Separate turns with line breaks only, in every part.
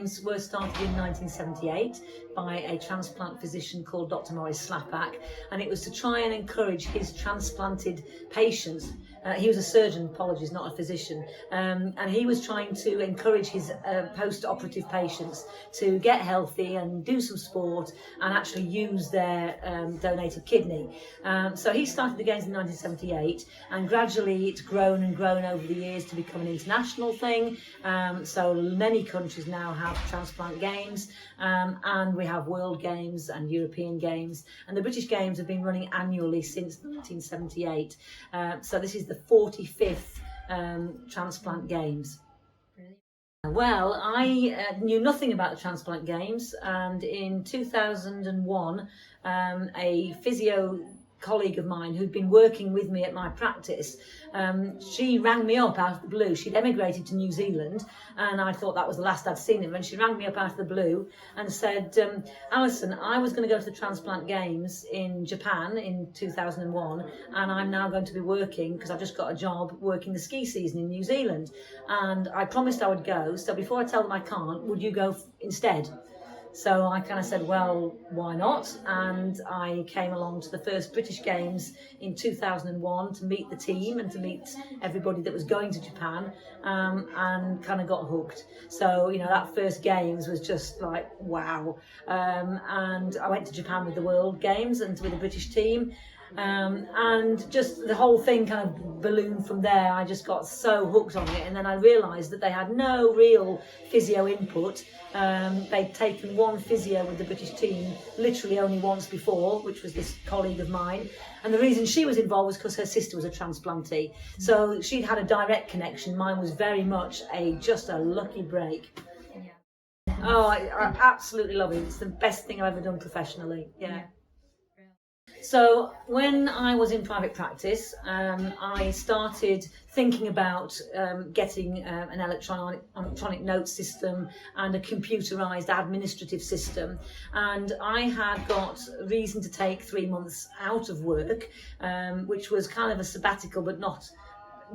Games were started in 1978 by a transplant physician called Dr. Maurice Slapak, and it was to try and encourage his transplanted patients. He was a surgeon, apologies, not a physician, and he was trying to encourage his post-operative patients to get healthy and do some sport and actually use their donated kidney. So he started the Games in 1978, and gradually it's grown and grown over the years to become an international thing. So many countries now have Transplant Games, and we have World Games and European Games, and the British Games have been running annually since 1978. So this is the 45th Transplant Games. Well, I knew nothing about the Transplant Games, and in 2001 a physio colleague of mine who'd been working with me at my practice, she rang me up out of the blue. She'd emigrated to New Zealand, and I thought that was the last I'd seen of her, and she rang me up out of the blue and said, Alison, I was going to go to the Transplant Games in Japan in 2001, and I'm now going to be working, because I've just got a job working the ski season in New Zealand, and I promised I would go, so before I tell them I can't, would you go instead? So I kind of said, well, why not? And I came along to the first British Games in 2001 to meet the team and to meet everybody that was going to Japan, and kind of got hooked. So, you know, that first Games was just like, wow. And I went to Japan with the World Games and with the British team. And just the whole thing kind of ballooned from there. I just got so hooked on it, and then I realised that they had no real physio input. They'd taken one physio with the British team literally only once before, which was this colleague of mine, and the reason she was involved was because her sister was a transplantee, so she'd had a direct connection. Mine was very much just a lucky break. Oh, I absolutely love it. It's the best thing I've ever done professionally. Yeah. So when I was in private practice, I started thinking about getting an electronic note system and a computerised administrative system. And I had got reason to take 3 months out of work, which was kind of a sabbatical, but not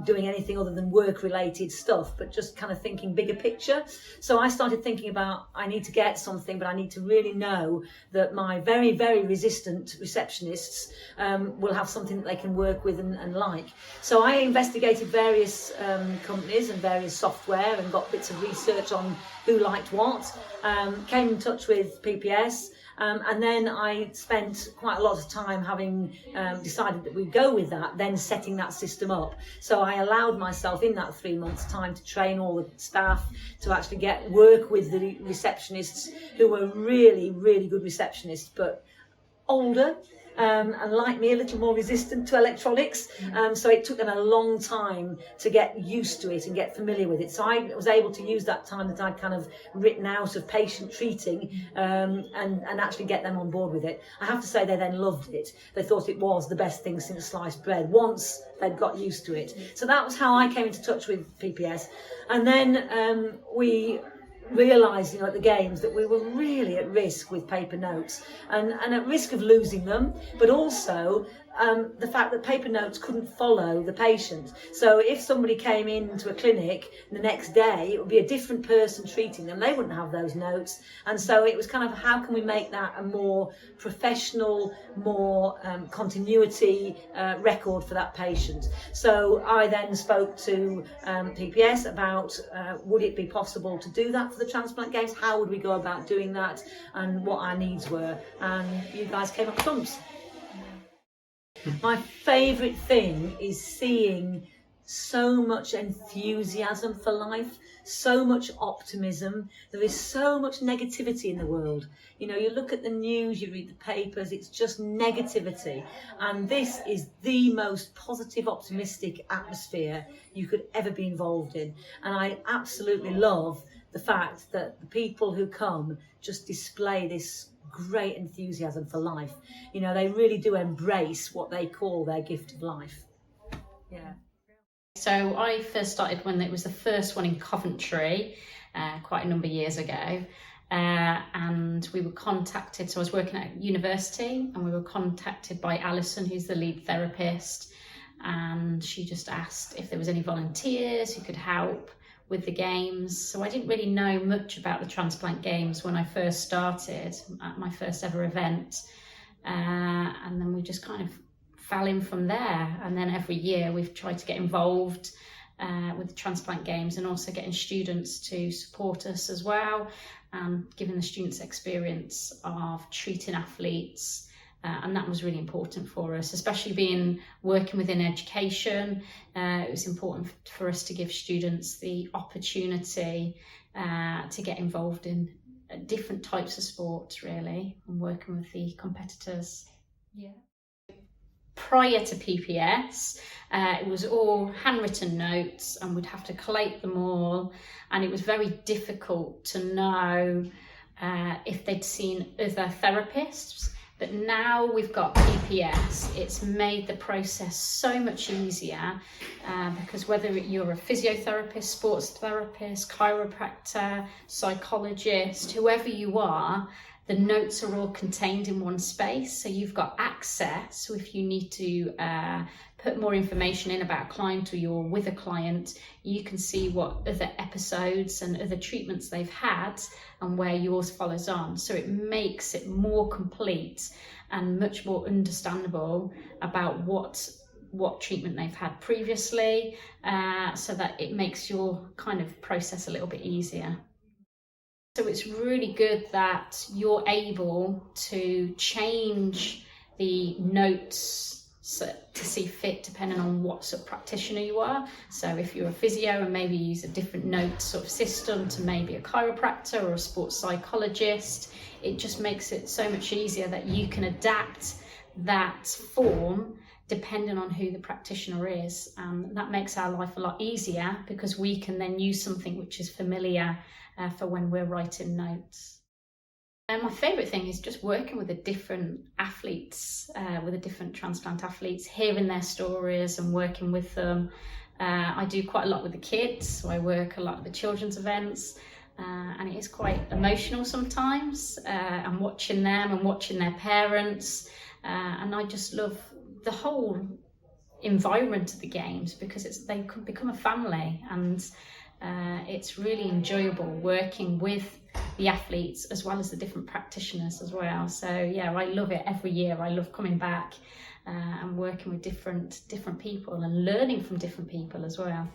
doing anything other than work-related stuff, but just kind of thinking bigger picture. So I started thinking about, I need to get something, but I need to really know that my very, very resistant receptionists will have something that they can work with and like. So I investigated various companies and various software and got bits of research on who liked what, came in touch with PPS, and then I spent quite a lot of time having decided that we'd go with that, then setting that system up. So I allowed myself in that 3 months time to train all the staff, to actually work with the receptionists who were really, really good receptionists, but older. And like me, a little more resistant to electronics. So it took them a long time to get used to it and get familiar with it. So I was able to use that time that I'd kind of written out of patient treating and actually get them on board with it. I have to say they then loved it. They thought it was the best thing since sliced bread once they'd got used to it. So that was how I came into touch with PPS. And then we realised, you know, at the Games that we were really at risk with paper notes and at risk of losing them, but also the fact that paper notes couldn't follow the patient. So if somebody came into a clinic the next day, it would be a different person treating them. They wouldn't have those notes. And so it was kind of, how can we make that a more professional, more continuity record for that patient? So I then spoke to PPS about would it be possible to do that for the Transplant Games? How would we go about doing that, and what our needs were? And you guys came up trumps. My favourite thing is seeing so much enthusiasm for life, so much optimism. There is so much negativity in the world. You know, you look at the news, you read the papers, it's just negativity. And this is the most positive, optimistic atmosphere you could ever be involved in. And I absolutely love the fact that the people who come just display this great enthusiasm for life. You know, they really do embrace what they call their gift of life. Yeah.
So I first started when it was the first one in Coventry, quite a number of years ago. And we were contacted, so I was working at university, and we were contacted by Alison, who's the lead therapist, and she just asked if there was any volunteers who could help with the games. So I didn't really know much about the Transplant Games when I first started at my first ever event. And then we just kind of fell in from there. And then every year we've tried to get involved with the Transplant Games, and also getting students to support us as well, and giving the students experience of treating athletes. And that was really important for us, especially working within education. It was important for us to give students the opportunity to get involved in different types of sports, really, and working with the competitors. Yeah. Prior to PPS, it was all handwritten notes, and we'd have to collate them all, and it was very difficult to know if they'd seen other therapists. But now we've got PPS, it's made the process so much easier, because whether you're a physiotherapist, sports therapist, chiropractor, psychologist, whoever you are, the notes are all contained in one space, so you've got access. So if you need to put more information in about a client, or you're with a client, you can see what other episodes and other treatments they've had and where yours follows on. So it makes it more complete and much more understandable about what treatment they've had previously, so that it makes your kind of process a little bit easier. So it's really good that you're able to change the notes to see fit depending on what sort of practitioner you are. So if you're a physio and maybe use a different note sort of system to maybe a chiropractor or a sports psychologist, it just makes it so much easier that you can adapt that form depending on who the practitioner is. That makes our life a lot easier, because we can then use something which is familiar for when we're writing notes. And my favourite thing is just working with the different athletes, with the different transplant athletes, hearing their stories and working with them. I do quite a lot with the kids, so I work a lot at the children's events, and it is quite emotional sometimes, and watching them and watching their parents, and I just love the whole environment of the games, because they could become a family, and it's really enjoyable working with the athletes as well as the different practitioners as well. So yeah, I love it every year. I love coming back and working with different people and learning from different people as well.